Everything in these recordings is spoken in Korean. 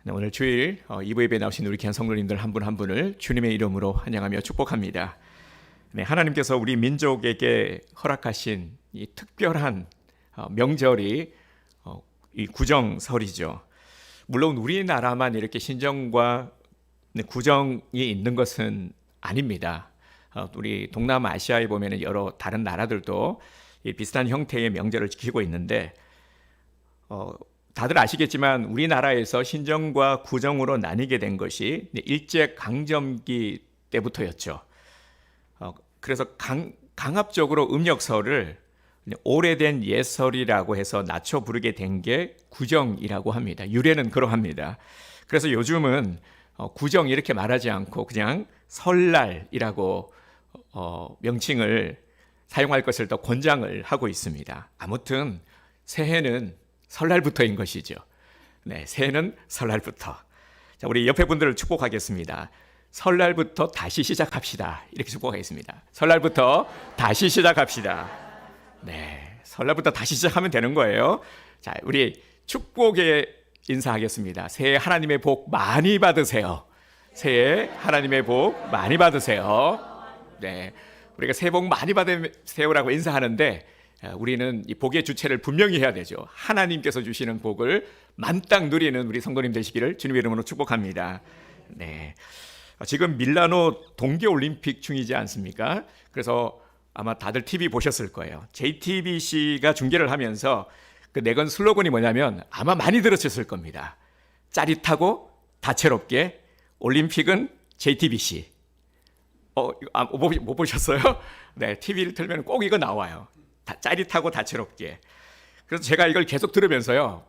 네, 오늘 주일 2부 예배에 나오신 우리 귀한 성도님들 한 분 한 분을 주님의 이름으로 환영하며 축복합니다. 네, 하나님께서 우리 민족에게 허락하신 이 특별한 명절이 이 구정설이죠. 물론 우리나라만 이렇게 신정과 구정이 있는 것은 아닙니다. 우리 동남아시아에 보면 여러 다른 나라들도 이 비슷한 형태의 명절을 지키고 있는데 다들 아시겠지만 우리나라에서 신정과 구정으로 나뉘게 된 것이 일제강점기 때부터였죠. 그래서 강압적으로 음력설을 오래된 옛설이라고 해서 낮춰 부르게 된 게 구정이라고 합니다. 유래는 그러합니다. 그래서 요즘은 구정 이렇게 말하지 않고 그냥 설날이라고 명칭을 사용할 것을 더 권장을 하고 있습니다. 아무튼 새해는 설날부터인 것이죠. 네, 새해는 설날부터. 자, 우리 옆에 분들을 축복하겠습니다. 설날부터 다시 시작합시다. 이렇게 축복하겠습니다. 설날부터 다시 시작합시다. 네, 설날부터 다시 시작하면 되는 거예요. 자, 우리 축복에 인사하겠습니다. 새해 하나님의 복 많이 받으세요. 새해 하나님의 복 많이 받으세요. 네, 우리가 새해 복 많이 받으세요라고 인사하는데 우리는 이 복의 주체를 분명히 해야 되죠. 하나님께서 주시는 복을 만땅 누리는 우리 성도님 되시기를 주님의 이름으로 축복합니다. 네, 지금 밀라노 동계올림픽 중이지 않습니까? 그래서 아마 다들 TV 보셨을 거예요. JTBC가 중계를 하면서 그 내건 슬로건이 뭐냐면 아마 많이 들으셨을 겁니다. 짜릿하고 다채롭게 올림픽은 JTBC. 못 보셨어요? 네, TV를 틀면 꼭 이거 나와요. 짜릿하고 다채롭게. 그래서 제가 이걸 계속 들으면서요,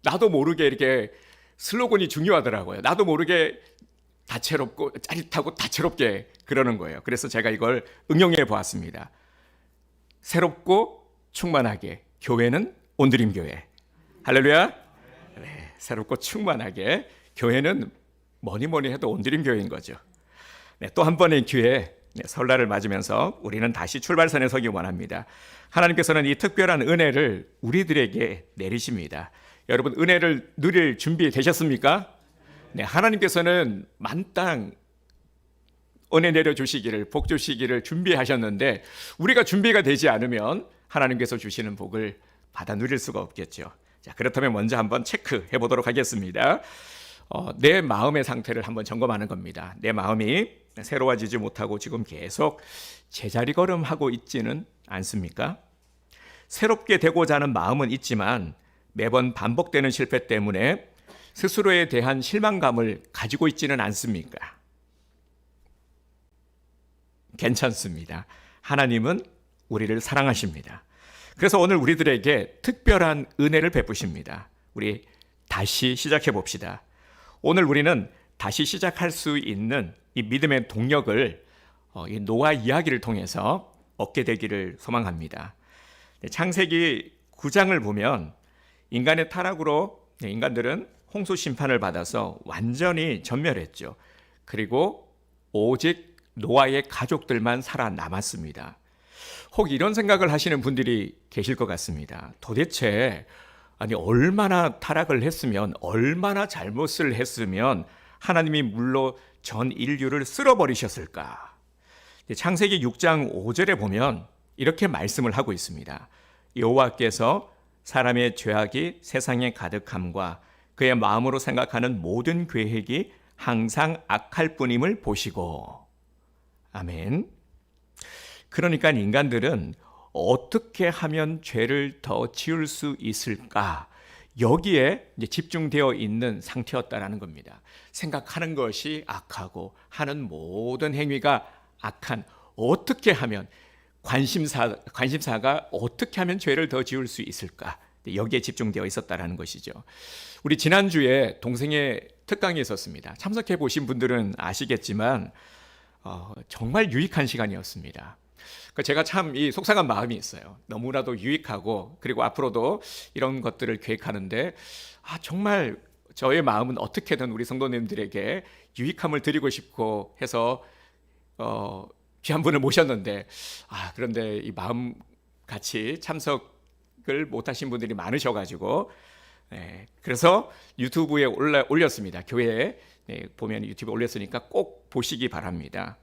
나도 모르게 이렇게 슬로건이 중요하더라고요. 나도 모르게 다채롭고 짜릿하고 다채롭게 그러는 거예요. 그래서 제가 이걸 응용해 보았습니다. 새롭고 충만하게 교회는 온드림 교회. 할렐루야. 네, 새롭고 충만하게 교회는 뭐니 해도 온드림 교회인 거죠. 네, 또 한 번의 기회에 설날을 맞으면서 우리는 다시 출발선에 서기 원합니다. 하나님께서는 이 특별한 은혜를 우리들에게 내리십니다. 여러분, 은혜를 누릴 준비 되셨습니까? 네, 하나님께서는 만땅 은혜 내려주시기를, 복 주시기를 준비하셨는데 우리가 준비가 되지 않으면 하나님께서 주시는 복을 받아 누릴 수가 없겠죠. 자, 그렇다면 먼저 한번 체크해 보도록 하겠습니다. 내 마음의 상태를 한번 점검하는 겁니다. 내 마음이 새로워지지 못하고 지금 계속 제자리 걸음하고 있지는 않습니까? 새롭게 되고자 하는 마음은 있지만 매번 반복되는 실패 때문에 스스로에 대한 실망감을 가지고 있지는 않습니까? 괜찮습니다. 하나님은 우리를 사랑하십니다. 그래서 오늘 우리들에게 특별한 은혜를 베푸십니다. 우리 다시 시작해 봅시다. 오늘 우리는 다시 시작할 수 있는 이 믿음의 동력을 이 노아 이야기를 통해서 얻게 되기를 소망합니다. 창세기 9장을 보면 인간의 타락으로 인간들은 홍수 심판을 받아서 완전히 전멸했죠. 그리고 오직 노아의 가족들만 살아남았습니다. 혹 이런 생각을 하시는 분들이 계실 것 같습니다. 도대체 얼마나 타락을 했으면, 얼마나 잘못을 했으면 하나님이 물로 전 인류를 쓸어버리셨을까? 창세기 6장 5절에 보면 이렇게 말씀을 하고 있습니다. 여호와께서 사람의 죄악이 세상에 가득함과 그의 마음으로 생각하는 모든 계획이 항상 악할 뿐임을 보시고. 아멘. 그러니까 인간들은 어떻게 하면 죄를 더 지을 수 있을까? 여기에 이제 집중되어 있는 상태였다라는 겁니다. 생각하는 것이 악하고 하는 모든 행위가 악한, 어떻게 하면 관심사가 어떻게 하면 죄를 더 지을 수 있을까? 여기에 집중되어 있었다라는 것이죠. 우리 지난주에 동생의 특강이 있었습니다. 참석해 보신 분들은 아시겠지만 정말 유익한 시간이었습니다. 제가 참 이 속상한 마음이 있어요. 너무나도 유익하고 그리고 앞으로도 이런 것들을 계획하는데 정말 저의 마음은 어떻게든 우리 성도님들에게 유익함을 드리고 싶고 해서 귀한 분을 모셨는데 그런데 이 마음 같이 참석을 못하신 분들이 많으셔가지고 그래서 유튜브에 올렸습니다. 교회에 보면 유튜브에 올렸으니까 꼭 보시기 바랍니다.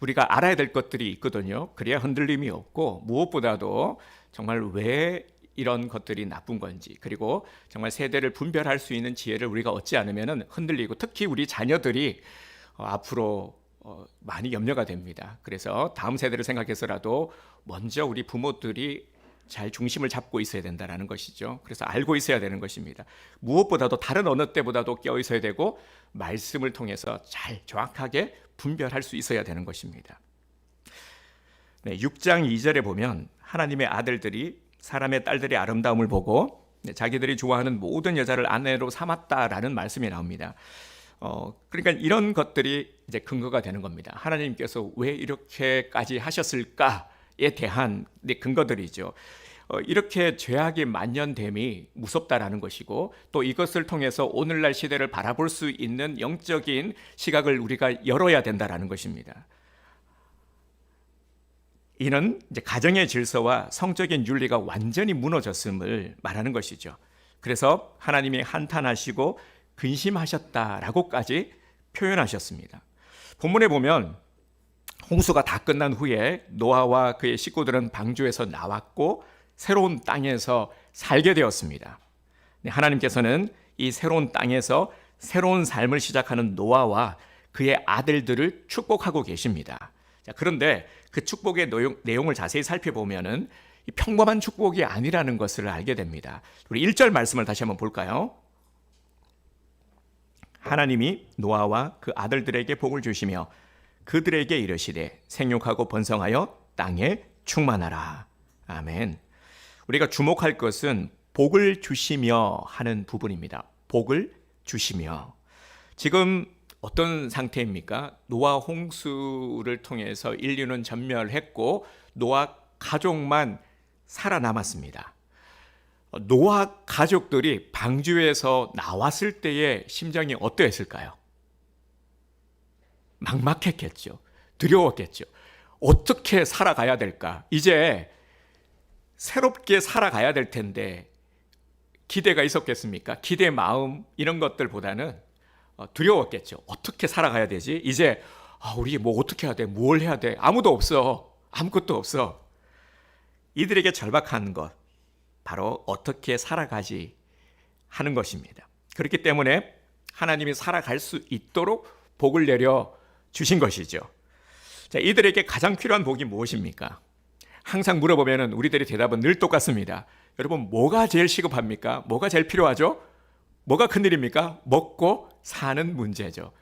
우리가 알아야 될 것들이 있거든요. 그래야 흔들림이 없고, 무엇보다도 정말 왜 이런 것들이 나쁜 건지, 그리고 정말 세대를 분별할 수 있는 지혜를 우리가 얻지 않으면 흔들리고, 특히 우리 자녀들이 앞으로 많이 염려가 됩니다. 그래서 다음 세대를 생각해서라도 먼저 우리 부모들이 잘 중심을 잡고 있어야 된다는 것이죠. 그래서 알고 있어야 되는 것입니다. 무엇보다도 다른 어느 때보다도 깨어 있어야 되고, 말씀을 통해서 잘 정확하게 분별할 수 있어야 되는 것입니다. 6장 2절에 보면 하나님의 아들들이 사람의 딸들의 아름다움을 보고 자기들이 좋아하는 모든 여자를 아내로 삼았다라는 말씀이 나옵니다. 그러니까 이런 것들이 이제 근거가 되는 겁니다. 하나님께서 왜 이렇게까지 하셨을까에 대한 근거들이죠. 이렇게 죄악이 만연됨이 무섭다라는 것이고, 또 이것을 통해서 오늘날 시대를 바라볼 수 있는 영적인 시각을 우리가 열어야 된다라는 것입니다. 이는 이제 가정의 질서와 성적인 윤리가 완전히 무너졌음을 말하는 것이죠. 그래서 하나님이 한탄하시고 근심하셨다라고까지 표현하셨습니다. 본문에 보면 홍수가 다 끝난 후에 노아와 그의 식구들은 방주에서 나왔고 새로운 땅에서 살게 되었습니다. 하나님께서는 이 새로운 땅에서 새로운 삶을 시작하는 노아와 그의 아들들을 축복하고 계십니다. 그런데 그 축복의 내용을 자세히 살펴보면은 평범한 축복이 아니라는 것을 알게 됩니다. 우리 1절 말씀을 다시 한번 볼까요? 하나님이 노아와 그 아들들에게 복을 주시며 그들에게 이르시되 생육하고 번성하여 땅에 충만하라. 아멘. 우리가 주목할 것은 복을 주시며 하는 부분입니다. 복을 주시며. 지금 어떤 상태입니까? 노아 홍수를 통해서 인류는 전멸했고 노아 가족만 살아남았습니다. 노아 가족들이 방주에서 나왔을 때의 심정이 어떠했을까요? 막막했겠죠. 두려웠겠죠. 어떻게 살아가야 될까? 이제 새롭게 살아가야 될 텐데 기대가 있었겠습니까? 기대 마음 이런 것들보다는 두려웠겠죠. 어떻게 살아가야 되지? 이제 우리 뭐 어떻게 해야 돼? 뭘 해야 돼? 아무도 없어. 아무것도 없어. 이들에게 절박한 것 바로 어떻게 살아가지 하는 것입니다. 그렇기 때문에 하나님이 살아갈 수 있도록 복을 내려 주신 것이죠. 자, 이들에게 가장 필요한 복이 무엇입니까? 항상 물어보면 우리들의 대답은 늘 똑같습니다. 여러분, 뭐가 제일 시급합니까? 뭐가 제일 필요하죠? 뭐가 큰일입니까? 먹고 사는 문제죠.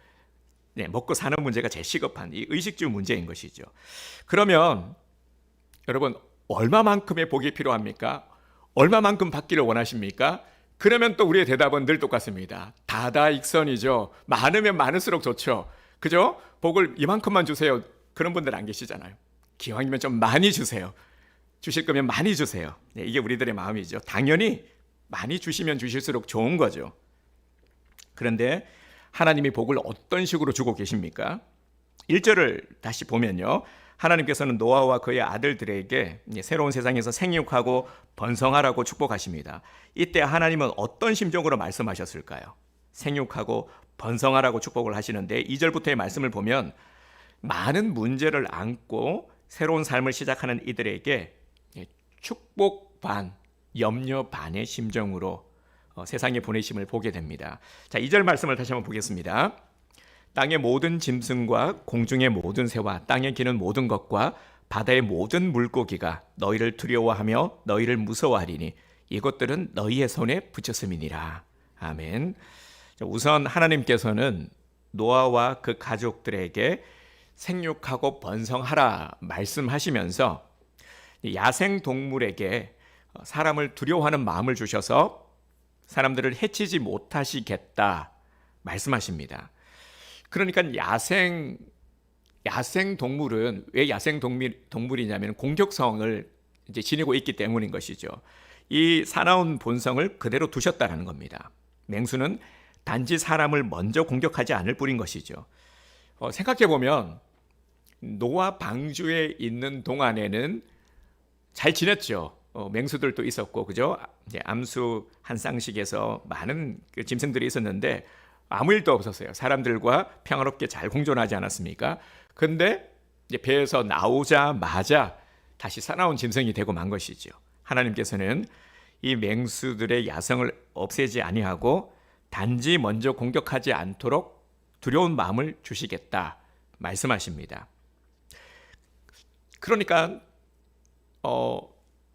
먹고 사는 문제가 제일 시급한 이 의식주 문제인 것이죠. 그러면 여러분, 얼마만큼의 복이 필요합니까? 얼마만큼 받기를 원하십니까? 그러면 또 우리의 대답은 늘 똑같습니다. 다다익선이죠. 많으면 많을수록 좋죠. 그죠? 복을 이만큼만 주세요. 그런 분들 안 계시잖아요. 기왕이면 좀 많이 주세요. 주실 거면 많이 주세요. 이게 우리들의 마음이죠. 당연히 많이 주시면 주실수록 좋은 거죠. 그런데 하나님이 복을 어떤 식으로 주고 계십니까? 1절을 다시 보면요. 하나님께서는 노아와 그의 아들들에게 새로운 세상에서 생육하고 번성하라고 축복하십니다. 이때 하나님은 어떤 심정으로 말씀하셨을까요? 생육하고 번성하라고 축복을 하시는데 2절부터의 말씀을 보면 많은 문제를 안고 새로운 삶을 시작하는 이들에게 축복 반, 염려 반의 심정으로 세상에 보내심을 보게 됩니다. 자, 2절 말씀을 다시 한번 보겠습니다. 땅의 모든 짐승과 공중의 모든 새와 땅에 기는 모든 것과 바다의 모든 물고기가 너희를 두려워하며 너희를 무서워하리니 이것들은 너희의 손에 붙였음이니라. 아멘. 우선 하나님께서는 노아와 그 가족들에게 생육하고 번성하라 말씀하시면서 야생 동물에게 사람을 두려워하는 마음을 주셔서 사람들을 해치지 못하시겠다 말씀하십니다. 그러니까 야생 동물은 왜 야생 동물이냐면 공격성을 이제 지니고 있기 때문인 것이죠. 이 사나운 본성을 그대로 두셨다는 겁니다. 맹수는 단지 사람을 먼저 공격하지 않을 뿐인 것이죠. 생각해 보면 노아 방주에 있는 동안에는 잘 지냈죠. 맹수들도 있었고, 그죠? 이제 암수 한 쌍씩에서 많은 그 짐승들이 있었는데 아무 일도 없었어요. 사람들과 평화롭게 잘 공존하지 않았습니까? 근데 이제 배에서 나오자마자 다시 살아온 짐승이 되고 만 것이죠. 하나님께서는 이 맹수들의 야성을 없애지 아니하고 단지 먼저 공격하지 않도록 두려운 마음을 주시겠다 말씀하십니다. 그러니까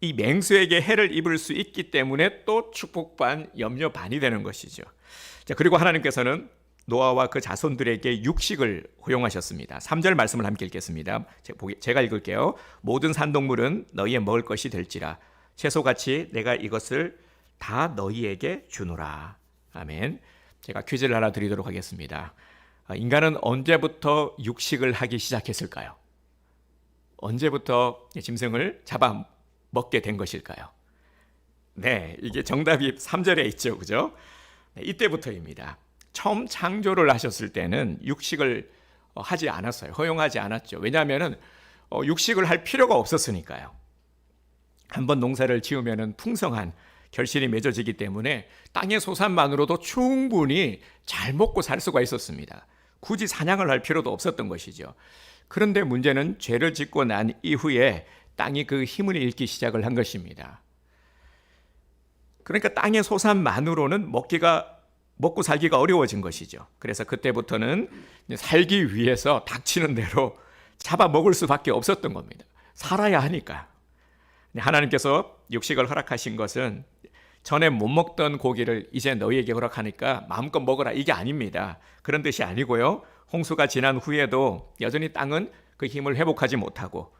이 맹수에게 해를 입을 수 있기 때문에 또 축복 반, 염려 반이 되는 것이죠. 자, 그리고 하나님께서는 노아와 그 자손들에게 육식을 허용하셨습니다. 3절 말씀을 함께 읽겠습니다. 제가 읽을게요. 모든 산동물은 너희의 먹을 것이 될지라 채소같이 내가 이것을 다 너희에게 주노라. 아멘. 제가 퀴즈를 하나 드리도록 하겠습니다. 인간은 언제부터 육식을 하기 시작했을까요? 언제부터 짐승을 잡아 먹게 된 것일까요? 네, 이게 정답이 3절에 있죠. 그죠? 네, 이때부터입니다. 처음 창조를 하셨을 때는 육식을 하지 않았어요. 허용하지 않았죠. 왜냐하면 육식을 할 필요가 없었으니까요. 한번 농사를 지으면 풍성한 결실이 맺어지기 때문에 땅의 소산만으로도 충분히 잘 먹고 살 수가 있었습니다. 굳이 사냥을 할 필요도 없었던 것이죠. 그런데 문제는 죄를 짓고 난 이후에 땅이 그 힘을 잃기 시작을 한 것입니다. 그러니까 땅의 소산만으로는 먹고 살기가 어려워진 것이죠. 그래서 그때부터는 살기 위해서 닥치는 대로 잡아 먹을 수밖에 없었던 겁니다. 살아야 하니까. 하나님께서 육식을 허락하신 것은 전에 못 먹던 고기를 이제 너희에게 허락하니까 마음껏 먹어라, 이게 아닙니다. 그런 뜻이 아니고요. 홍수가 지난 후에도 여전히 땅은 그 힘을 회복하지 못하고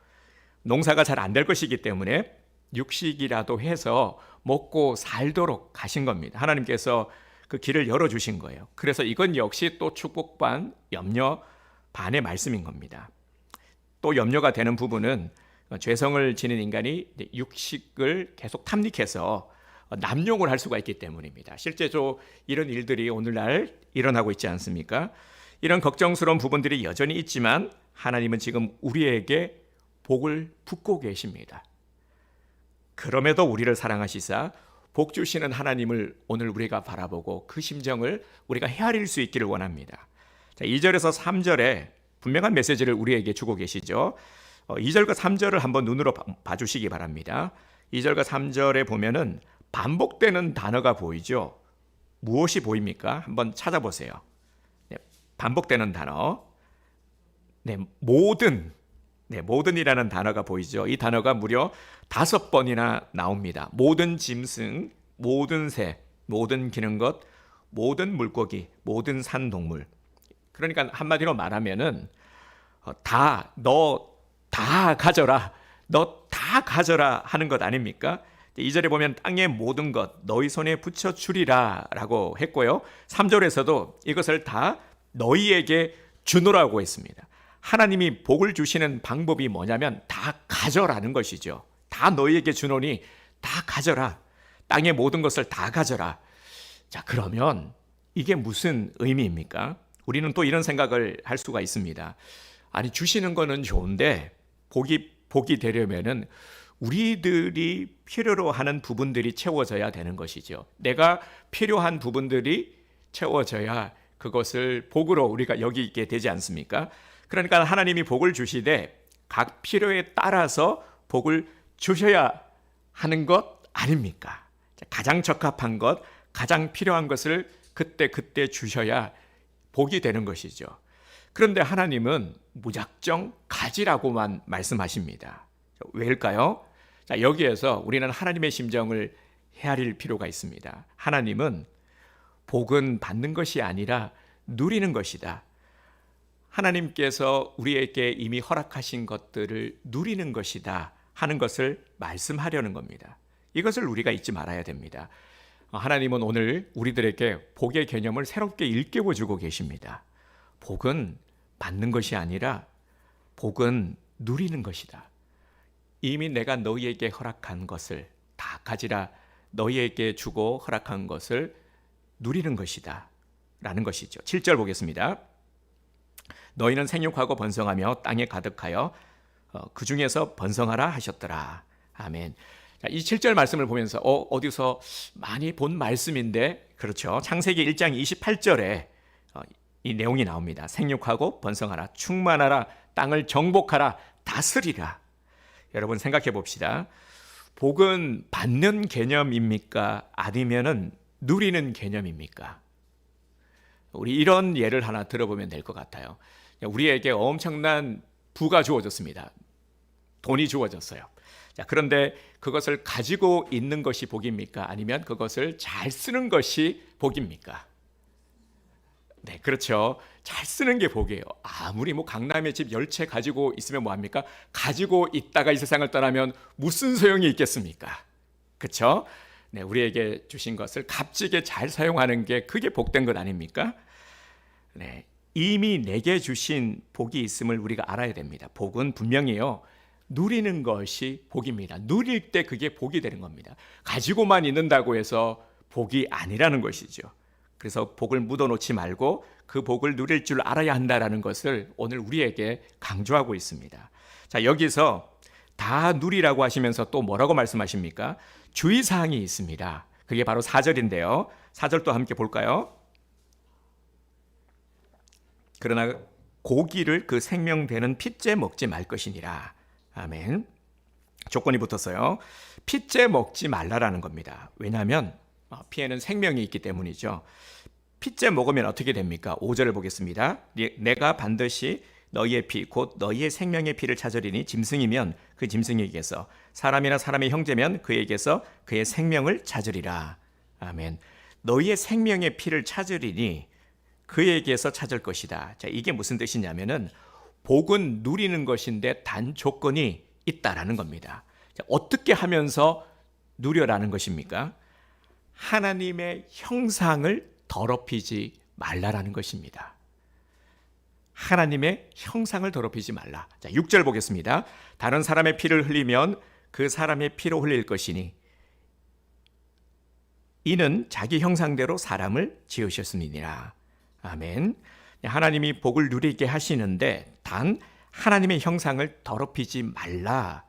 농사가 잘 안 될 것이기 때문에 육식이라도 해서 먹고 살도록 하신 겁니다. 하나님께서 그 길을 열어주신 거예요. 그래서 이건 역시 또 축복 반, 염려 반의 말씀인 겁니다. 또 염려가 되는 부분은 죄성을 지닌 인간이 육식을 계속 탐닉해서 남용을 할 수가 있기 때문입니다. 실제로 이런 일들이 오늘날 일어나고 있지 않습니까? 이런 걱정스러운 부분들이 여전히 있지만 하나님은 지금 우리에게 복을 붓고 계십니다. 그럼에도 우리를 사랑하시사 복 주시는 하나님을 오늘 우리가 바라보고 그 심정을 우리가 헤아릴 수 있기를 원합니다. 자, 2절에서 3절에 분명한 메시지를 우리에게 주고 계시죠. 2절과 3절을 한번 눈으로 봐주시기 바랍니다. 2절과 3절에 보면은 반복되는 단어가 보이죠. 무엇이 보입니까? 한번 찾아보세요. 네, 반복되는 단어. 네, 모든이라는 단어가 보이죠. 이 단어가 무려 5번이나 나옵니다. 모든 짐승, 모든 새, 모든 기는 것, 모든 물고기, 모든 산동물. 그러니까 한마디로 말하면은 너 다 가져라, 너 다 가져라 하는 것 아닙니까? 2절에 보면 땅의 모든 것 너희 손에 붙여 주리라 라고 했고요. 3절에서도 이것을 다 너희에게 주노라고 했습니다. 하나님이 복을 주시는 방법이 뭐냐면 다 가져라는 것이죠. 다 너희에게 주노니 다 가져라. 땅의 모든 것을 다 가져라. 자, 그러면 이게 무슨 의미입니까? 우리는 또 이런 생각을 할 수가 있습니다. 아니, 주시는 거는 좋은데 복이 되려면은 우리들이 필요로 하는 부분들이 채워져야 되는 것이죠. 내가 필요한 부분들이 채워져야 그것을 복으로 우리가 여기게 되지 않습니까? 그러니까 하나님이 복을 주시되 각 필요에 따라서 복을 주셔야 하는 것 아닙니까? 가장 적합한 것, 가장 필요한 것을 그때 주셔야 복이 되는 것이죠. 그런데 하나님은 무작정 가지라고만 말씀하십니다. 왜일까요? 자, 여기에서 우리는 하나님의 심정을 헤아릴 필요가 있습니다. 하나님은 복은 받는 것이 아니라 누리는 것이다. 하나님께서 우리에게 이미 허락하신 것들을 누리는 것이다 하는 것을 말씀하려는 겁니다. 이것을 우리가 잊지 말아야 됩니다. 하나님은 오늘 우리들에게 복의 개념을 새롭게 일깨워주고 계십니다. 복은 받는 것이 아니라 복은 누리는 것이다. 이미 내가 너희에게 허락한 것을 다 가지라, 너희에게 주고 허락한 것을 누리는 것이다 라는 것이죠. 7절 보겠습니다. 너희는 생육하고 번성하며 땅에 가득하여 그 중에서 번성하라 하셨더라. 아멘. 자, 이 7절 말씀을 보면서 어디서 많이 본 말씀인데, 그렇죠. 창세기 1장 28절에 이 내용이 나옵니다. 생육하고 번성하라, 충만하라, 땅을 정복하라, 다스리라. 여러분 생각해 봅시다. 복은 받는 개념입니까? 아니면은 누리는 개념입니까? 우리 이런 예를 하나 들어보면 될 것 같아요. 우리에게 엄청난 부가 주어졌습니다. 돈이 주어졌어요. 자, 그런데 그것을 가지고 있는 것이 복입니까? 아니면 그것을 잘 쓰는 것이 복입니까? 네, 그렇죠. 잘 쓰는 게 복이에요. 아무리 강남에 집 10채 가지고 있으면 뭐합니까? 가지고 있다가 이 세상을 떠나면 무슨 소용이 있겠습니까? 그렇죠? 네, 우리에게 주신 것을 값지게 잘 사용하는 게 그게 복된 것 아닙니까? 네, 이미 내게 주신 복이 있음을 우리가 알아야 됩니다. 복은 분명히요, 누리는 것이 복입니다. 누릴 때 그게 복이 되는 겁니다. 가지고만 있는다고 해서 복이 아니라는 것이죠. 그래서 복을 묻어놓지 말고 그 복을 누릴 줄 알아야 한다는 것을 오늘 우리에게 강조하고 있습니다. 자, 여기서 다 누리라고 하시면서 또 뭐라고 말씀하십니까? 주의사항이 있습니다. 그게 바로 4절인데요. 4절도 함께 볼까요? 그러나 고기를 그 생명되는 핏째 먹지 말 것이니라. 아멘. 조건이 붙었어요. 핏째 먹지 말라라는 겁니다. 왜냐하면 피에는 생명이 있기 때문이죠. 핏째 먹으면 어떻게 됩니까? 5절을 보겠습니다. 내가 반드시 너희의 피, 곧 너희의 생명의 피를 찾으리니 짐승이면 그 짐승에게서, 사람이나 사람의 형제면 그에게서 그의 생명을 찾으리라. 아멘. 너희의 생명의 피를 찾으리니 그에게서 찾을 것이다. 자, 이게 무슨 뜻이냐면은 복은 누리는 것인데 단 조건이 있다라는 겁니다. 자, 어떻게 하면서 누려라는 것입니까? 하나님의 형상을 더럽히지 말라라는 것입니다. 하나님의 형상을 더럽히지 말라. 자, 6절 보겠습니다. 다른 사람의 피를 흘리면 그 사람의 피로 흘릴 것이니 이는 자기 형상대로 사람을 지으셨음이니라. 아멘. 하나님이 복을 누리게 하시는데 단 하나님의 형상을 더럽히지 말라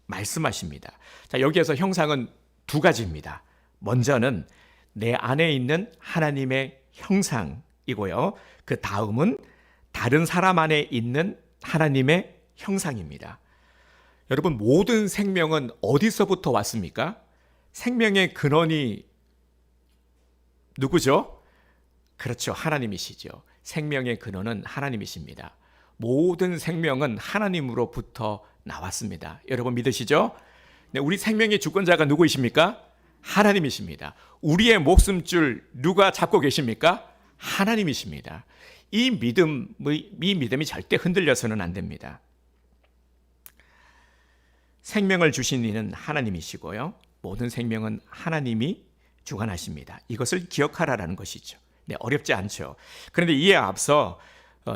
말씀하십니다. 자, 여기에서 형상은 두 가지입니다. 먼저는 내 안에 있는 하나님의 형상이고요. 그 다음은 다른 사람 안에 있는 하나님의 형상입니다. 여러분, 모든 생명은 어디서부터 왔습니까? 생명의 근원이 누구죠? 그렇죠. 하나님이시죠. 생명의 근원은 하나님이십니다. 모든 생명은 하나님으로부터 나왔습니다. 여러분 믿으시죠? 네, 우리 생명의 주권자가 누구이십니까? 하나님이십니다. 우리의 목숨줄 누가 잡고 계십니까? 하나님이십니다. 이 믿음이 절대 흔들려서는 안 됩니다. 생명을 주신 이는 하나님이시고요. 모든 생명은 하나님이 주관하십니다. 이것을 기억하라는 것이죠. 네, 어렵지 않죠. 그런데 이에 앞서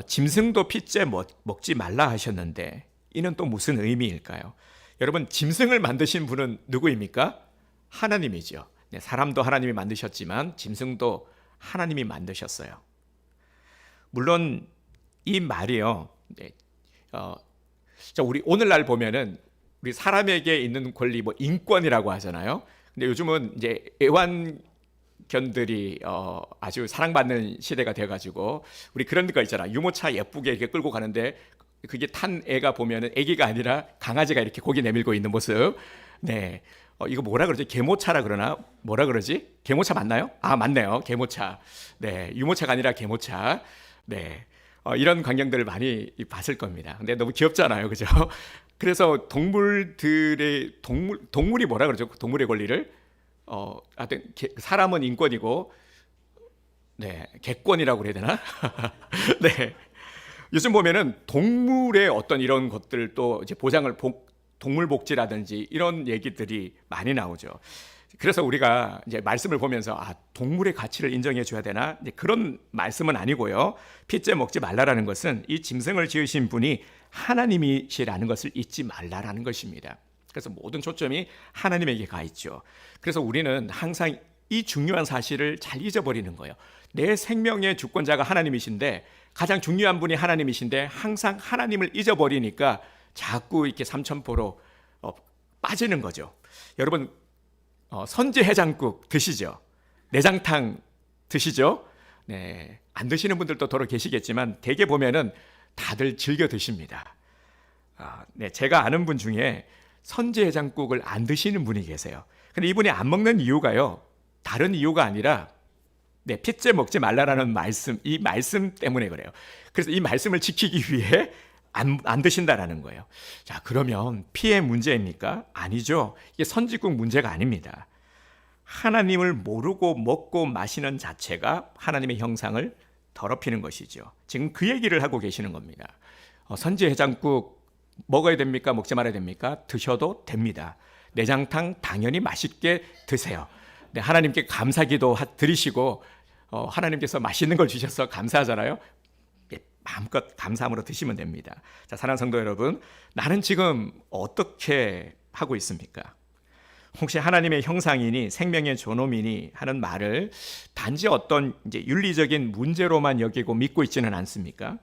짐승도 핏째 먹지 말라 하셨는데 이는 또 무슨 의미일까요? 여러분, 짐승을 만드신 분은 누구입니까? 하나님이죠. 네, 사람도 하나님이 만드셨지만 짐승도 하나님이 만드셨어요. 물론 이 말이요. 네, 우리 오늘날 보면은 우리 사람에게 있는 권리 인권이라고 하잖아요. 근데 요즘은 이제 애완견들이 아주 사랑받는 시대가 돼가지고 우리 그런 거 있잖아. 유모차 예쁘게 이렇게 끌고 가는데 그게 탄 애가 보면은 애기가 아니라 강아지가 이렇게 고개 내밀고 있는 모습. 네. 이거 뭐라 그러지? 개모차라 그러나? 뭐라 그러지? 개모차 맞나요? 아, 맞네요. 개모차. 네. 유모차가 아니라 개모차. 네. 이런 광경들을 많이 봤을 겁니다. 근데 너무 귀엽잖아요. 그죠? 그래서 동물이 뭐라 그러죠? 동물의 권리를? 하여튼, 사람은 인권이고, 네. 객권이라고 그래야 되나? 네. 요즘 보면은 동물의 어떤 이런 것들도 이제 동물 복지라든지 이런 얘기들이 많이 나오죠. 그래서 우리가 이제 말씀을 보면서 동물의 가치를 인정해 줘야 되나? 이제 그런 말씀은 아니고요. 핏째 먹지 말라라는 것은 이 짐승을 지으신 분이 하나님이시라는 것을 잊지 말라라는 것입니다. 그래서 모든 초점이 하나님에게 가 있죠. 그래서 우리는 항상 이 중요한 사실을 잘 잊어버리는 거예요. 내 생명의 주권자가 하나님이신데 가장 중요한 분이 하나님이신데 항상 하나님을 잊어버리니까 자꾸 이렇게 삼천포로 빠지는 거죠. 여러분 선지 해장국 드시죠? 내장탕 드시죠? 네, 안 드시는 분들도 더러 계시겠지만 대개 보면은 다들 즐겨 드십니다. 네, 제가 아는 분 중에 선지 해장국을 안 드시는 분이 계세요. 근데 이분이 안 먹는 이유가요, 다른 이유가 아니라 네, 핏째 먹지 말라라는 말씀, 이 말씀 때문에 그래요. 그래서 이 말씀을 지키기 위해 안 드신다라는 거예요. 자, 그러면 피의 문제입니까? 아니죠. 이게 선지국 문제가 아닙니다. 하나님을 모르고 먹고 마시는 자체가 하나님의 형상을 더럽히는 것이죠. 지금 그 얘기를 하고 계시는 겁니다. 선지 해장국 먹어야 됩니까? 먹지 말아야 됩니까? 드셔도 됩니다. 내장탕 당연히 맛있게 드세요. 네, 하나님께 감사기도 드리시고 하나님께서 맛있는 걸 주셔서 감사하잖아요. 마음껏 감사함으로 드시면 됩니다. 자, 사랑하는 성도 여러분, 나는 지금 어떻게 하고 있습니까? 혹시 하나님의 형상이니 생명의 존엄이니 하는 말을 단지 어떤 이제 윤리적인 문제로만 여기고 믿고 있지는 않습니까?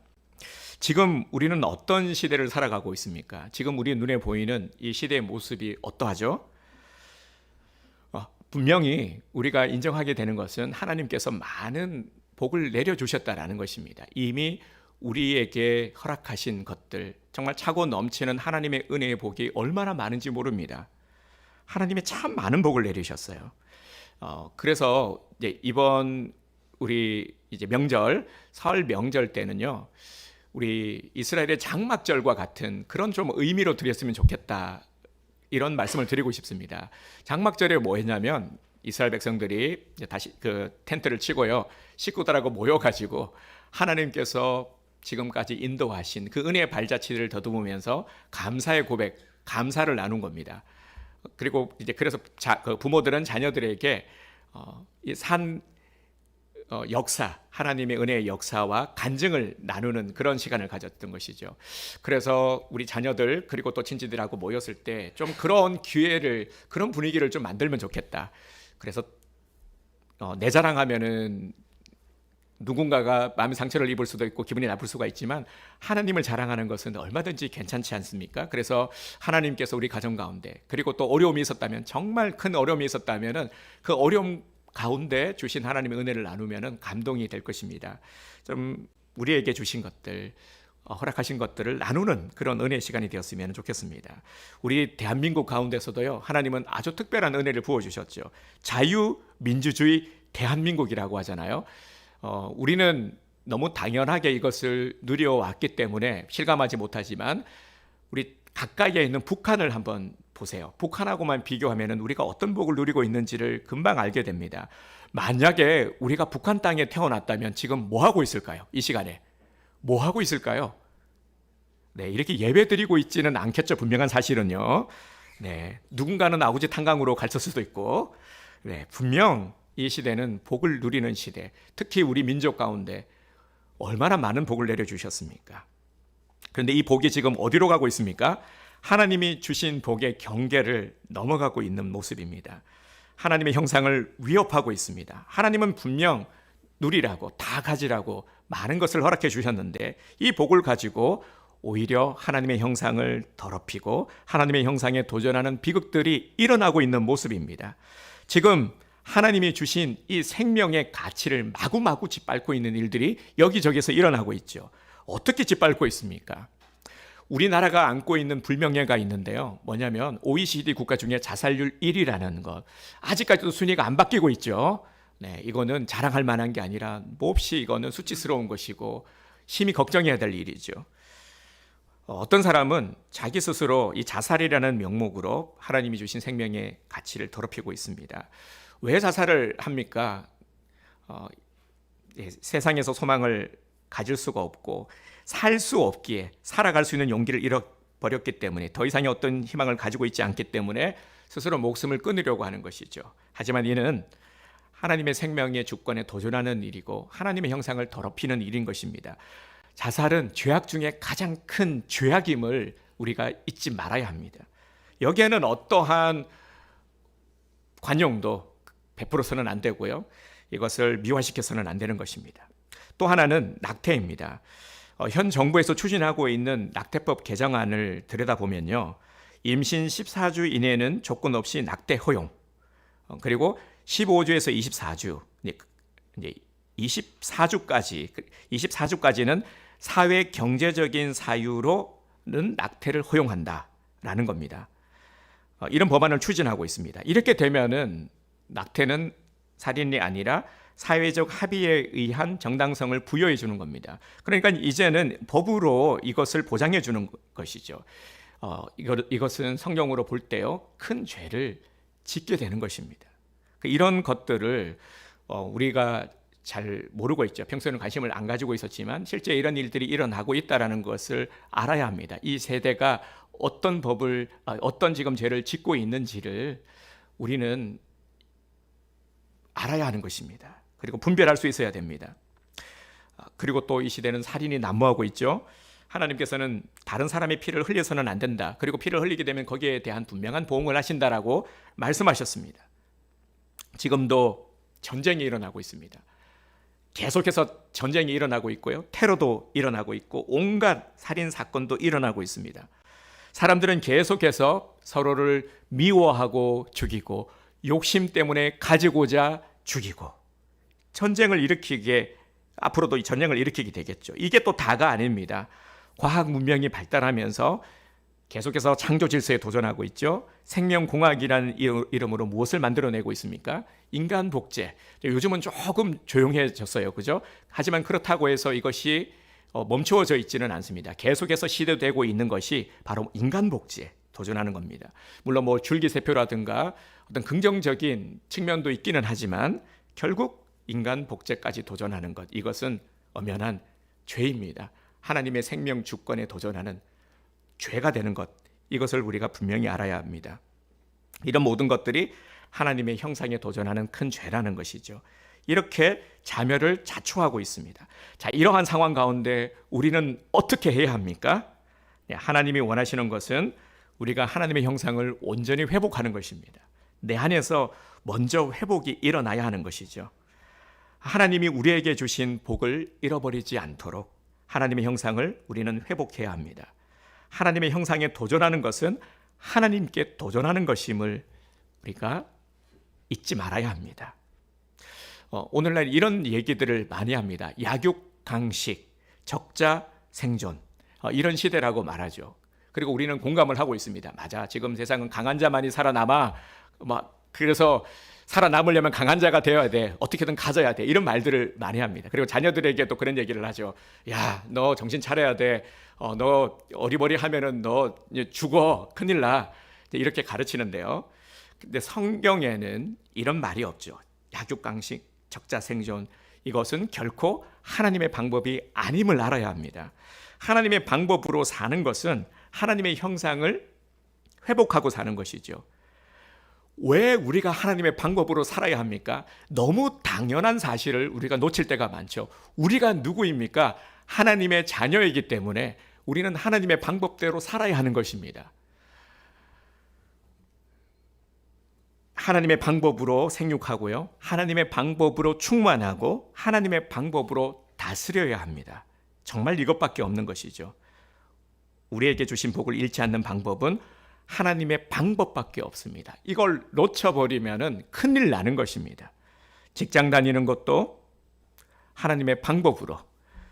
지금 우리는 어떤 시대를 살아가고 있습니까? 지금 우리 눈에 보이는 이 시대의 모습이 어떠하죠? 분명히 우리가 인정하게 되는 것은 하나님께서 많은 복을 내려주셨다라는 것입니다. 이미 우리에게 허락하신 것들, 정말 차고 넘치는 하나님의 은혜의 복이 얼마나 많은지 모릅니다. 하나님이 참 많은 복을 내리셨어요. 그래서 이번 우리 이제 명절, 설 명절 때는요, 우리 이스라엘의 장막절과 같은 그런 좀 의미로 드렸으면 좋겠다, 이런 말씀을 드리고 싶습니다. 장막절에 뭐 했냐면 이스라엘 백성들이 다시 그 텐트를 치고요, 식구들하고 모여가지고 하나님께서 지금까지 인도하신 그 은혜의 발자취를 더듬으면서 감사의 고백, 감사를 나눈 겁니다. 그리고 이제 그래서 그 부모들은 자녀들에게 산 역사, 하나님의 은혜의 역사와 간증을 나누는 그런 시간을 가졌던 것이죠. 그래서 우리 자녀들 그리고 또 친지들하고 모였을 때 좀 그런 기회를, 그런 분위기를 좀 만들면 좋겠다. 그래서 내 자랑하면은 누군가가 마음의 상처를 입을 수도 있고 기분이 나쁠 수가 있지만 하나님을 자랑하는 것은 얼마든지 괜찮지 않습니까? 그래서 하나님께서 우리 가정 가운데, 그리고 또 어려움이 있었다면, 정말 큰 어려움이 있었다면은 그 어려움 가운데 주신 하나님의 은혜를 나누면은 감동이 될 것입니다. 좀 우리에게 주신 것들, 허락하신 것들을 나누는 그런 은혜 시간이 되었으면 좋겠습니다. 우리 대한민국 가운데서도요, 하나님은 아주 특별한 은혜를 부어주셨죠. 자유민주주의 대한민국이라고 하잖아요. 우리는 너무 당연하게 이것을 누려왔기 때문에 실감하지 못하지만 우리 가까이에 있는 북한을 한번 보세요. 북한하고만 비교하면 우리가 어떤 복을 누리고 있는지를 금방 알게 됩니다. 만약에 우리가 북한 땅에 태어났다면 지금 뭐 하고 있을까요? 이 시간에 뭐 하고 있을까요? 네, 이렇게 예배 드리고 있지는 않겠죠. 분명한 사실은요. 네, 누군가는 아우지 탄광으로 갔을 수도 있고, 네, 분명 이 시대는 복을 누리는 시대, 특히 우리 민족 가운데 얼마나 많은 복을 내려주셨습니까? 그런데 이 복이 지금 어디로 가고 있습니까? 하나님이 주신 복의 경계를 넘어가고 있는 모습입니다. 하나님의 형상을 위협하고 있습니다. 하나님은 분명 누리라고, 다 가지라고 많은 것을 허락해 주셨는데 이 복을 가지고 오히려 하나님의 형상을 더럽히고 하나님의 형상에 도전하는 비극들이 일어나고 있는 모습입니다. 지금 하나님이 주신 이 생명의 가치를 마구마구 짓밟고 있는 일들이 여기저기서 일어나고 있죠. 어떻게 짓밟고 있습니까? 우리나라가 안고 있는 불명예가 있는데요. 뭐냐면 OECD 국가 중에 자살률 1위라는 것. 아직까지도 순위가 안 바뀌고 있죠. 네, 이거는 자랑할 만한 게 아니라 몹시 이거는 수치스러운 것이고 심히 걱정해야 될 일이죠. 어떤 사람은 자기 스스로 이 자살이라는 명목으로 하나님이 주신 생명의 가치를 더럽히고 있습니다. 왜 자살을 합니까? 세상에서 소망을 가질 수가 없고 살 수 없기에, 살아갈 수 있는 용기를 잃어버렸기 때문에, 더 이상의 어떤 희망을 가지고 있지 않기 때문에 스스로 목숨을 끊으려고 하는 것이죠. 하지만 이는 하나님의 생명의 주권에 도전하는 일이고 하나님의 형상을 더럽히는 일인 것입니다. 자살은 죄악 중에 가장 큰 죄악임을 우리가 잊지 말아야 합니다. 여기에는 어떠한 관용도 베풀어서는 안 되고요. 이것을 미화시켜서는 안 되는 것입니다. 또 하나는 낙태입니다. 현 정부에서 추진하고 있는 낙태법 개정안을 들여다보면요, 임신 14주 이내는 조건 없이 낙태 허용. 그리고 15주에서 24주, 이제 24주까지는 사회 경제적인 사유로는 낙태를 허용한다라는 겁니다. 이런 법안을 추진하고 있습니다. 이렇게 되면은 낙태는 살인이 아니라 사회적 합의에 의한 정당성을 부여해 주는 겁니다. 그러니까 이제는 법으로 이것을 보장해 주는 것이죠. 이것은 성경으로 볼 때요, 큰 죄를 짓게 되는 것입니다. 이런 것들을 우리가 잘 모르고 있죠. 평소에는 관심을 안 가지고 있었지만 실제 이런 일들이 일어나고 있다는 것을 알아야 합니다. 이 세대가 어떤 지금 죄를 짓고 있는지를 우리는 알아야 하는 것입니다. 그리고 분별할 수 있어야 됩니다. 그리고 또 이 시대는 살인이 난무하고 있죠. 하나님께서는 다른 사람의 피를 흘려서는 안 된다. 그리고 피를 흘리게 되면 거기에 대한 분명한 보응을 하신다라고 말씀하셨습니다. 지금도 전쟁이 일어나고 있습니다. 계속해서 전쟁이 일어나고 있고요. 테러도 일어나고 있고 온갖 살인 사건도 일어나고 있습니다. 사람들은 계속해서 서로를 미워하고 죽이고 욕심 때문에 가지고자 죽이고 앞으로도 이 전쟁을 일으키게 되겠죠. 이게 또 다가 아닙니다. 과학 문명이 발달하면서 계속해서 창조 질서에 도전하고 있죠. 생명공학이라는 이름으로 무엇을 만들어내고 있습니까? 인간 복제. 요즘은 조금 조용해졌어요. 그죠? 하지만 그렇다고 해서 이것이 멈추어져 있지는 않습니다. 계속해서 시도되고 있는 것이 바로 인간 복제에 도전하는 겁니다. 물론 줄기세포라든가 어떤 긍정적인 측면도 있기는 하지만 결국 인간 복제까지 도전하는 것, 이것은 엄연한 죄입니다. 하나님의 생명 주권에 도전하는 죄가 되는 것, 이것을 우리가 분명히 알아야 합니다. 이런 모든 것들이 하나님의 형상에 도전하는 큰 죄라는 것이죠. 이렇게 자멸을 자초하고 있습니다. 자, 이러한 상황 가운데 우리는 어떻게 해야 합니까? 하나님이 원하시는 것은 우리가 하나님의 형상을 온전히 회복하는 것입니다. 내 안에서 먼저 회복이 일어나야 하는 것이죠. 하나님이 우리에게 주신 복을 잃어버리지 않도록 하나님의 형상을 우리는 회복해야 합니다. 하나님의 형상에 도전하는 것은 하나님께 도전하는 것임을 우리가 잊지 말아야 합니다. 오늘날 이런 얘기들을 많이 합니다. 약육강식, 적자생존, 이런 시대라고 말하죠. 그리고 우리는 공감을 하고 있습니다. 맞아, 지금 세상은 강한 자만이 살아남아. 그래서 살아남으려면 강한 자가 되어야 돼. 어떻게든 가져야 돼. 이런 말들을 많이 합니다. 그리고 자녀들에게도 그런 얘기를 하죠. 야, 너 정신 차려야 돼. 너 어리버리하면은 너 죽어. 큰일 나. 이렇게 가르치는데요. 근데 성경에는 이런 말이 없죠. 약육강식, 적자생존, 이것은 결코 하나님의 방법이 아님을 알아야 합니다. 하나님의 방법으로 사는 것은 하나님의 형상을 회복하고 사는 것이죠. 왜 우리가 하나님의 방법으로 살아야 합니까? 너무 당연한 사실을 우리가 놓칠 때가 많죠. 우리가 누구입니까? 하나님의 자녀이기 때문에 우리는 하나님의 방법대로 살아야 하는 것입니다. 하나님의 방법으로 생육하고요. 하나님의 방법으로 충만하고 하나님의 방법으로 다스려야 합니다. 정말 이것밖에 없는 것이죠. 우리에게 주신 복을 잃지 않는 방법은 하나님의 방법밖에 없습니다. 이걸 놓쳐버리면 큰일 나는 것입니다. 직장 다니는 것도 하나님의 방법으로,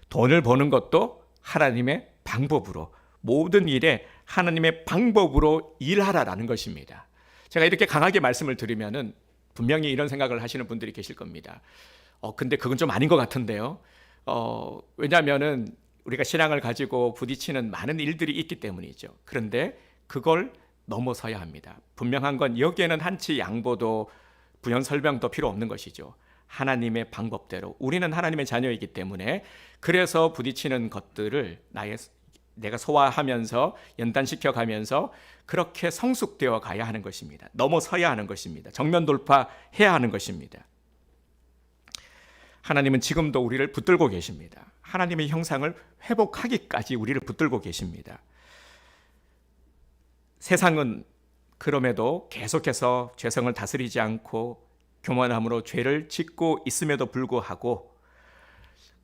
돈을 버는 것도 하나님의 방법으로, 모든 일에 하나님의 방법으로 일하라라는 것입니다. 제가 이렇게 강하게 말씀을 드리면은 분명히 이런 생각을 하시는 분들이 계실 겁니다. 근데 그건 좀 아닌 것 같은데요. 왜냐하면은 우리가 신앙을 가지고 부딪히는 많은 일들이 있기 때문이죠. 그런데 그걸 넘어서야 합니다. 분명한 건 여기에는 한치 양보도 부연 설명도 필요 없는 것이죠. 하나님의 방법대로 우리는 하나님의 자녀이기 때문에 그래서 부딪히는 것들을 내가 소화하면서 연단시켜 가면서 그렇게 성숙되어 가야 하는 것입니다. 넘어서야 하는 것입니다. 정면 돌파해야 하는 것입니다. 하나님은 지금도 우리를 붙들고 계십니다. 하나님의 형상을 회복하기까지 우리를 붙들고 계십니다. 세상은 그럼에도 계속해서 죄성을 다스리지 않고 교만함으로 죄를 짓고 있음에도 불구하고,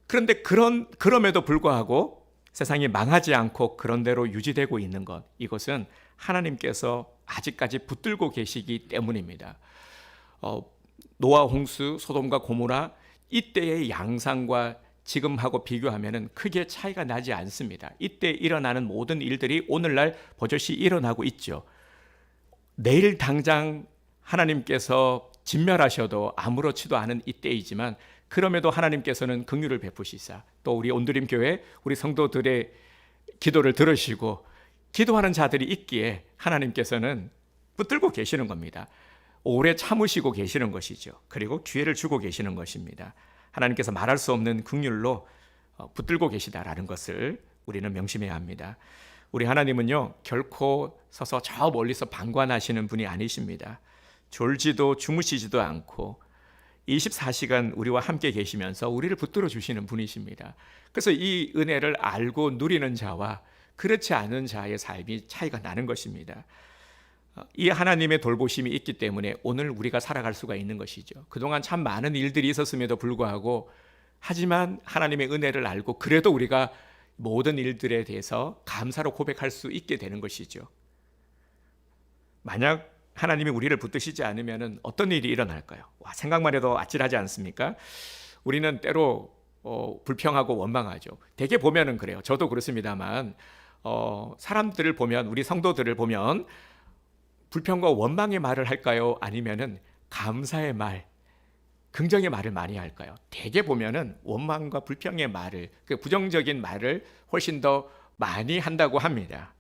그런데 그럼에도 불구하고 세상이 망하지 않고 그런 대로 유지되고 있는 것, 이것은 하나님께서 아직까지 붙들고 계시기 때문입니다. 노아 홍수, 소돔과 고모라 이때의 양상과 지금하고 비교하면 크게 차이가 나지 않습니다. 이때 일어나는 모든 일들이 오늘날 버젓이 일어나고 있죠. 내일 당장 하나님께서 진멸하셔도 아무렇지도 않은 이때이지만 그럼에도 하나님께서는 긍휼을 베푸시사 또 우리 온드림 교회 우리 성도들의 기도를 들으시고 기도하는 자들이 있기에 하나님께서는 붙들고 계시는 겁니다. 오래 참으시고 계시는 것이죠. 그리고 기회를 주고 계시는 것입니다. 하나님께서 말할 수 없는 긍휼로 붙들고 계시다라는 것을 우리는 명심해야 합니다. 우리 하나님은요 결코 서서 저 멀리서 방관하시는 분이 아니십니다. 졸지도 주무시지도 않고 24시간 우리와 함께 계시면서 우리를 붙들어 주시는 분이십니다. 그래서 이 은혜를 알고 누리는 자와 그렇지 않은 자의 삶이 차이가 나는 것입니다. 이 하나님의 돌보심이 있기 때문에 오늘 우리가 살아갈 수가 있는 것이죠. 그동안 참 많은 일들이 있었음에도 불구하고 하지만 하나님의 은혜를 알고 그래도 우리가 모든 일들에 대해서 감사로 고백할 수 있게 되는 것이죠. 만약 하나님이 우리를 붙드시지 않으면 어떤 일이 일어날까요? 생각만 해도 아찔하지 않습니까? 우리는 때로 불평하고 원망하죠. 대개 보면은 그래요. 저도 그렇습니다만 사람들을 보면 우리 성도들을 보면 불평과 원망의 말을 할까요? 아니면은 감사의 말, 긍정의 말을 많이 할까요? 대개 보면은 원망과 불평의 말을, 그 부정적인 말을 훨씬 더 많이 한다고 합니다.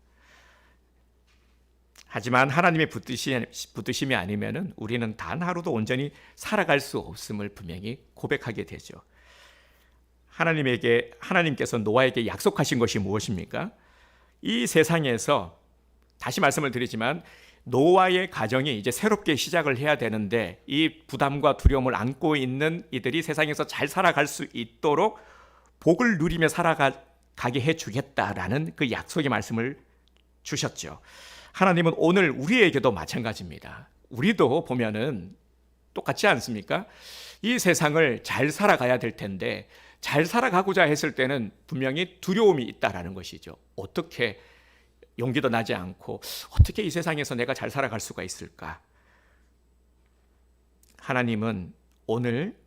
하지만 하나님의 붙드심이 아니면은 우리는 단 하루도 온전히 살아갈 수 없음을 분명히 고백하게 되죠. 하나님께서 노아에게 약속하신 것이 무엇입니까? 이 세상에서 다시 말씀을 드리지만 노아의 가정이 이제 새롭게 시작을 해야 되는데 이 부담과 두려움을 안고 있는 이들이 세상에서 잘 살아갈 수 있도록 복을 누리며 살아가게 해주겠다라는 그 약속의 말씀을 주셨죠. 하나님은 오늘 우리에게도 마찬가지입니다. 우리도 보면은 똑같지 않습니까? 이 세상을 잘 살아가야 될 텐데 잘 살아가고자 했을 때는 분명히 두려움이 있다라는 것이죠. 어떻게 용기도 나지 않고 어떻게 이 세상에서 내가 잘 살아갈 수가 있을까? 하나님은 오늘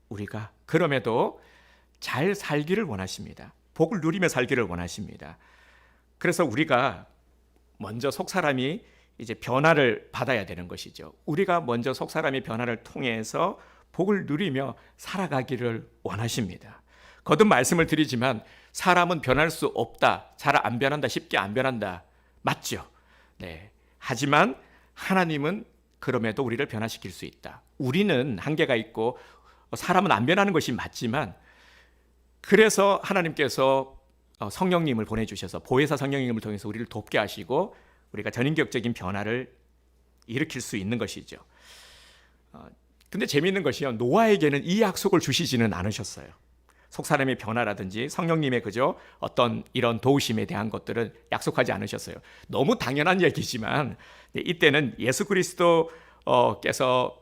우리가 그럼에도 잘 살기를 원하십니다. 복을 누리며 살기를 원하십니다. 그래서 우리가 먼저 속사람이 이제 변화를 받아야 되는 것이죠. 우리가 먼저 속사람의 변화를 통해서 복을 누리며 살아가기를 원하십니다. 거듭 말씀을 드리지만 사람은 변할 수 없다. 잘 안 변한다. 쉽게 안 변한다. 맞죠? 네. 하지만 하나님은 그럼에도 우리를 변화시킬 수 있다. 우리는 한계가 있고 사람은 안 변하는 것이 맞지만 그래서 하나님께서 성령님을 보내주셔서 보혜사 성령님을 통해서 우리를 돕게 하시고 우리가 전인격적인 변화를 일으킬 수 있는 것이죠. 근데 재미있는 것이요. 노아에게는 이 약속을 주시지는 않으셨어요. 속사람의 변화라든지 성령님의 그저 어떤 이런 도우심에 대한 것들은 약속하지 않으셨어요. 너무 당연한 얘기지만 이때는 예수 그리스도께서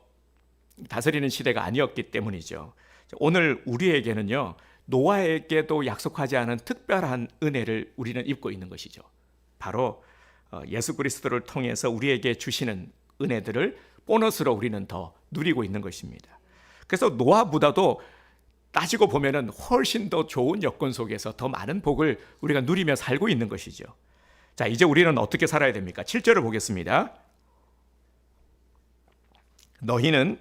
다스리는 시대가 아니었기 때문이죠. 오늘 우리에게는요. 노아에게도 약속하지 않은 특별한 은혜를 우리는 입고 있는 것이죠. 바로 예수 그리스도를 통해서 우리에게 주시는 은혜들을 보너스로 우리는 더 누리고 있는 것입니다. 그래서 노아보다도 따지고 보면은 훨씬 더 좋은 여건 속에서 더 많은 복을 우리가 누리며 살고 있는 것이죠. 자, 이제 우리는 어떻게 살아야 됩니까? 7절을 보겠습니다. 너희는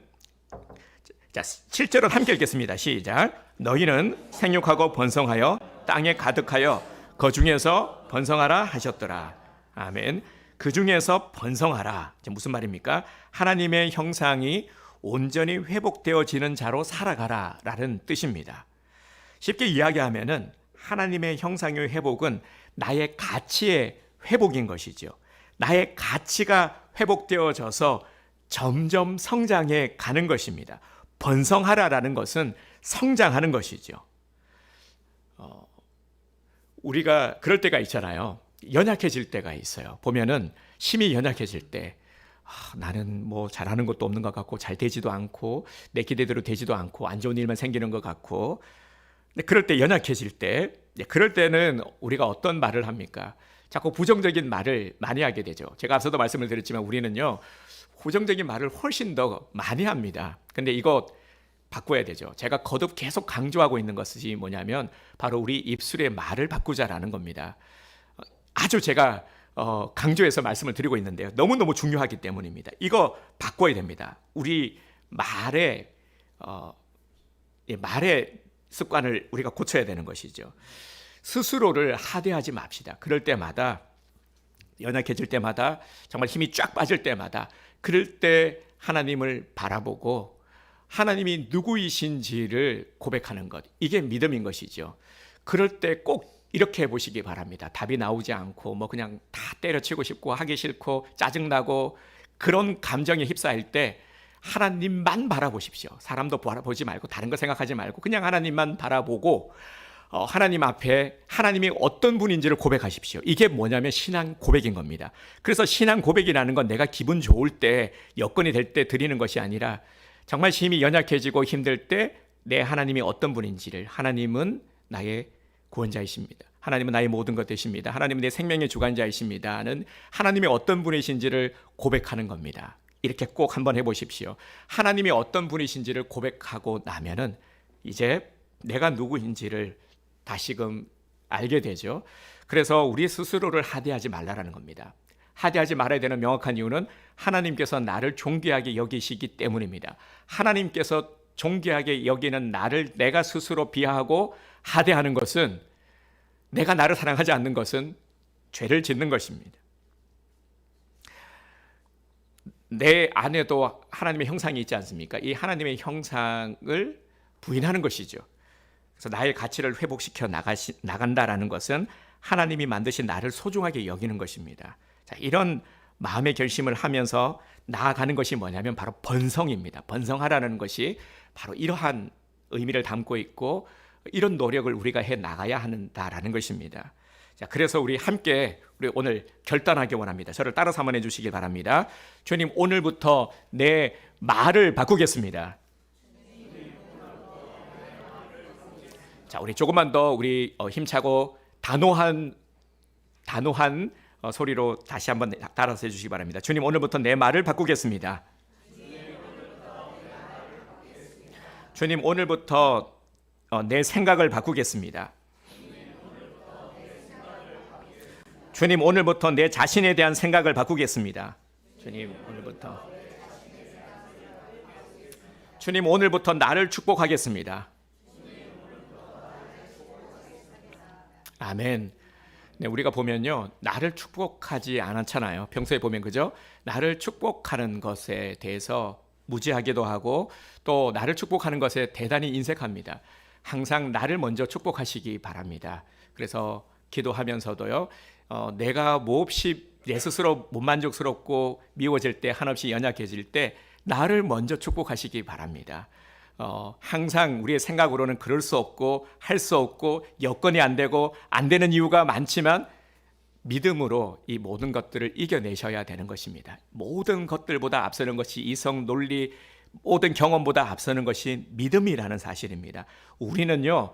자, 7절을 함께 읽겠습니다. 시작. 너희는 생육하고 번성하여 땅에 가득하여 그 중에서 번성하라 하셨더라. 아멘. 그 중에서 번성하라. 무슨 말입니까? 하나님의 형상이 온전히 회복되어지는 자로 살아가라 라는 뜻입니다. 쉽게 이야기하면은 하나님의 형상의 회복은 나의 가치의 회복인 것이죠. 나의 가치가 회복되어져서 점점 성장해 가는 것입니다. 번성하라라는 것은 성장하는 것이죠. 우리가 그럴 때가 있잖아요. 연약해질 때가 있어요. 보면은 힘이 연약해질 때 나는 뭐 잘하는 것도 없는 것 같고 잘 되지도 않고 내 기대대로 되지도 않고 안 좋은 일만 생기는 것 같고 근데 그럴 때 연약해질 때 그럴 때는 우리가 어떤 말을 합니까? 자꾸 부정적인 말을 많이 하게 되죠. 제가 앞서도 말씀을 드렸지만 우리는요, 부정적인 말을 훨씬 더 많이 합니다. 근데 이거 바꿔야 되죠. 제가 거듭 계속 강조하고 있는 것이 뭐냐면 바로 우리 입술의 말을 바꾸자라는 겁니다. 아주 제가 강조해서 말씀을 드리고 있는데요. 너무너무 중요하기 때문입니다. 이거 바꿔야 됩니다. 우리 말의 습관을 우리가 고쳐야 되는 것이죠. 스스로를 하대하지 맙시다. 그럴 때마다, 연약해질 때마다, 정말 힘이 쫙 빠질 때마다, 그럴 때 하나님을 바라보고 하나님이 누구이신지를 고백하는 것, 이게 믿음인 것이죠. 그럴 때 꼭 이렇게 해보시기 바랍니다. 답이 나오지 않고 그냥 다 때려치고 싶고 하기 싫고 짜증나고 그런 감정에 휩싸일 때 하나님만 바라보십시오. 사람도 바라보지 말고 다른 거 생각하지 말고 그냥 하나님만 바라보고 하나님 앞에 하나님이 어떤 분인지를 고백하십시오. 이게 뭐냐면 신앙 고백인 겁니다. 그래서 신앙 고백이라는 건 내가 기분 좋을 때, 여건이 될 때 드리는 것이 아니라 정말 힘이 연약해지고 힘들 때 내 하나님이 어떤 분인지를, 하나님은 나의 구원자이십니다. 하나님은 나의 모든 것 되십니다. 하나님은 내 생명의 주관자이십니다는 하나님이 어떤 분이신지를 고백하는 겁니다. 이렇게 꼭 한번 해보십시오. 하나님이 어떤 분이신지를 고백하고 나면은 이제 내가 누구인지를 다시금 알게 되죠. 그래서 우리 스스로를 하대하지 말라라는 겁니다. 하대하지 말아야 되는 명확한 이유는 하나님께서 나를 존귀하게 여기시기 때문입니다. 하나님께서 존귀하게 여기는 나를 내가 스스로 비하하고 하대하는 것은, 내가 나를 사랑하지 않는 것은 죄를 짓는 것입니다. 내 안에도 하나님의 형상이 있지 않습니까? 이 하나님의 형상을 부인하는 것이죠. 그래서 나의 가치를 회복시켜 나간다라는 것은 하나님이 만드신 나를 소중하게 여기는 것입니다. 자, 이런 마음의 결심을 하면서 나아가는 것이 뭐냐면 바로 번성입니다. 번성하라는 것이 바로 이러한 의미를 담고 있고 이런 노력을 우리가 해 나가야 한다라는 것입니다. 자, 그래서 우리 함께 오늘 결단하기 원합니다. 저를 따라서 한번 해주시기 바랍니다. 주님, 오늘부터 내 말을 바꾸겠습니다. 자, 우리 조금만 더 우리 힘차고 단호한 소리로 다시 한번 따라서 해주시기 바랍니다. 주님, 오늘부터 내 말을 바꾸겠습니다. 주님, 오늘부터 내 생각을 바꾸겠습니다. 주님, 오늘부터 내 자신에 대한 생각을 바꾸겠습니다. 주님, 오늘부터 나를 축복하겠습니다. 아멘. 네, 우리가 보면요, 나를 축복하지 않았잖아요. 평소에 보면, 그죠? 나를 축복하는 것에 대해서 무지하기도 하고 또 나를 축복하는 것에 대단히 인색합니다. 항상 나를 먼저 축복하시기 바랍니다. 그래서 기도하면서도요, 내가 몹시 내 스스로 못 만족스럽고 미워질 때, 한없이 연약해질 때 나를 먼저 축복하시기 바랍니다. 항상 우리의 생각으로는 그럴 수 없고 할 수 없고 여건이 안 되고 안 되는 이유가 많지만 믿음으로 이 모든 것들을 이겨내셔야 되는 것입니다. 모든 것들보다 앞서는 것이 이성, 논리, 모든 경험보다 앞서는 것이 믿음이라는 사실입니다. 우리는요,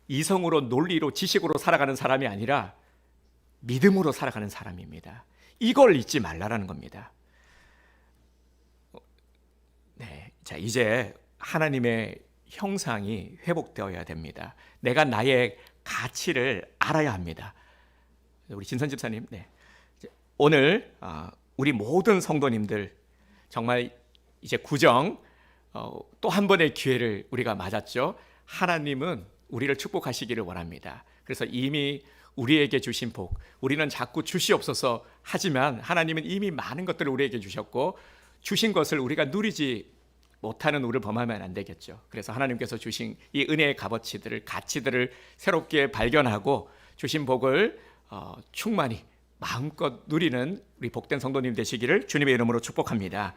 이성으로, 논리로, 지식으로 살아가는 사람이 아니라 믿음으로 살아가는 사람입니다. 이걸 잊지 말라라는 겁니다. 네, 자, 이제 하나님의 형상이 회복되어야 됩니다. 내가 나의 가치를 알아야 합니다. 우리 진선 집사님, 네. 오늘 우리 모든 성도님들 정말 이제 구정 또 한 번의 기회를 우리가 맞았죠. 하나님은 우리를 축복하시기를 원합니다. 그래서 이미 우리에게 주신 복, 우리는 자꾸 주시옵소서 하지만 하나님은 이미 많은 것들을 우리에게 주셨고 주신 것을 우리가 누리지 못하는 우리를 범하면 안 되겠죠. 그래서 하나님께서 주신 이 은혜의 값어치들을, 가치들을 새롭게 발견하고 주신 복을 충만히 마음껏 누리는 우리 복된 성도님 되시기를 주님의 이름으로 축복합니다.